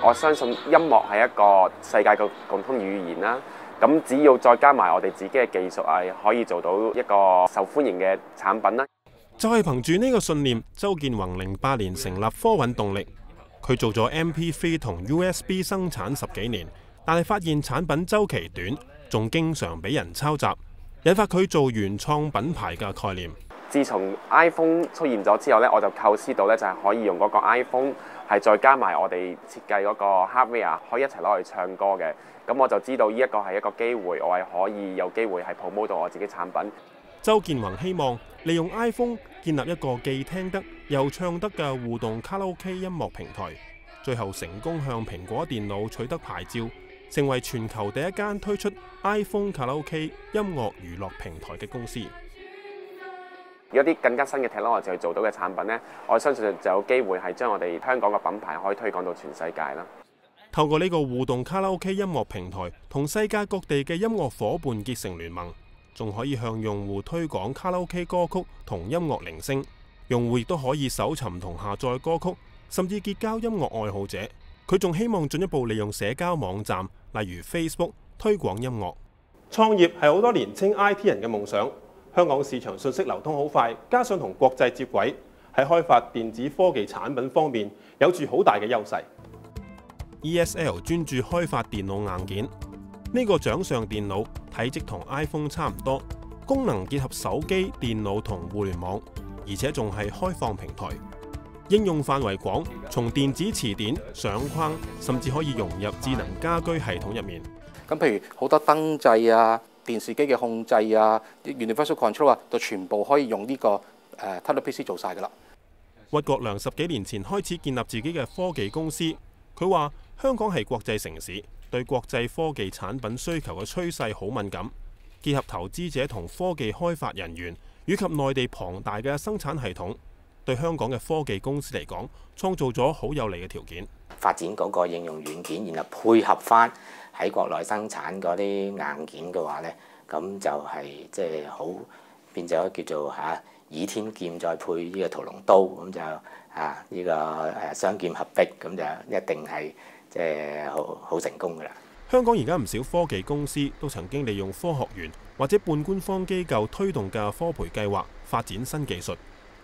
我相信音樂係一個世界嘅共通語言啦。咁只要再加埋我哋自己嘅技術係可以做到一個受歡迎嘅產品啦。就係憑住呢個信念，周建宏08年成立科韻動力。佢做咗 MP3 同 USB 生產10幾年，但係發現產品週期短，仲經常俾人抄襲，引發佢做原創品牌嘅概念。自從 iPhone 出現咗之後咧，我就構思到咧就係可以用嗰個 iPhone 係再加埋我哋設計嗰個 hardware， 可以一齊攞嚟唱歌嘅。咁我就知道呢一個係一個機會，我係可以有機會係 promote 到我自己產品。周建宏希望利用 iPhone 建立一個既聽得又唱得嘅互動卡拉 OK 音樂平台，最後成功向蘋果電腦取得牌照，成為全球第一間推出 iPhone 卡拉 OK 音樂娛樂平台嘅公司。有啲更加新嘅 technology 去做到嘅產品呢，我相信就有機會係將我哋香港嘅品牌可以推廣到全世界啦。透過呢個互動卡拉 OK 音樂平台，同世界各地嘅音樂夥伴結成聯盟，仲可以向用戶推廣卡拉 OK 歌曲同音樂鈴聲。用戶亦都可以搜尋同下載歌曲，甚至結交音樂愛好者。佢仲希望進一步利用社交網站，例如 Facebook 推廣音樂。創業係好多年青 IT 人嘅夢想。香港市場信息流通好快，加上同國際接軌，喺開發電子科技產品方面有住好大嘅優勢。ESL 專注開發電腦硬件，呢個掌上電腦體積同 iPhone 差唔多，功能結合手機、電腦同互聯網，而且仲係開放平台，應用範圍廣，從電子詞典、相框，甚至可以融入智能家居系統入面。咁譬如好多燈掣啊、電視機嘅控制啊、Universal Control 啊，就全部可以用呢個Tablet PC 做晒㗎啦。屈國良10幾年前開始建立自己嘅科技公司，佢話香港係國際城市，對國際科技產品需求嘅趨勢好敏感，結合投資者同科技開發人員以及內地龐大嘅生產系統，對香港嘅科技公司嚟講，創造咗好有利嘅條件。發展嗰個應用軟件，然後配合翻喺國內生產嗰啲硬件嘅話咧，咁就係即係好變咗叫做倚天劍再配呢個屠龍刀，咁就呢個雙劍合璧，咁就一定係即係好成功㗎啦。香港而家唔少科技公司都曾經利用科學園或者半官方機構推動嘅科培計劃發展新技術，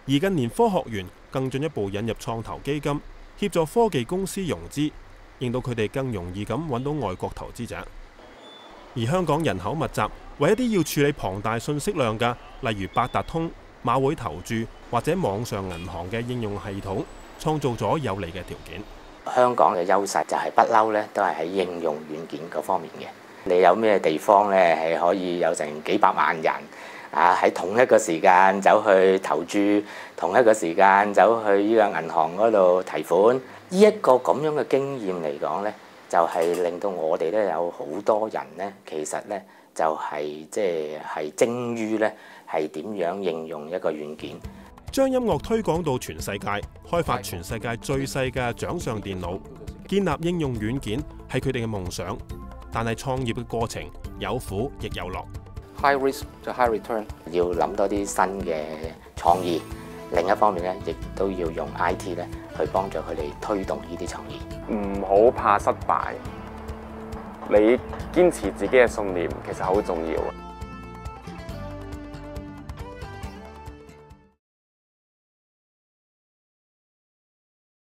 而近年科學園更進一步引入創投基金，協助科技公司融資，令到佢哋更容易咁揾到外國投資者。而香港人口密集，為一啲要處理龐大信息量嘅，例如八達通、馬會投注或者網上銀行嘅應用系統，創造咗有利嘅條件。香港嘅優勢就係不嬲咧，都係喺應用軟件嗰方面嘅。你有咩地方咧係可以有成幾百萬人喺同一個時間走去投注，同一個時間走去呢個銀行嗰度提款？呢一個咁樣嘅經驗嚟講咧，就係令到我哋咧有好多人咧，其實咧就係即係精於咧係點樣應用一個軟件。將音樂推廣到全世界，開發全世界最細嘅掌上電腦，建立應用軟件係佢哋嘅夢想。但係創業嘅過程有苦亦有樂。High risk 就 high return， 要諗多啲新嘅創意。另一方面咧，亦都要用 IT 咧去幫助佢哋推動呢啲創意。唔好怕失敗，你堅持自己嘅信念其實好重要。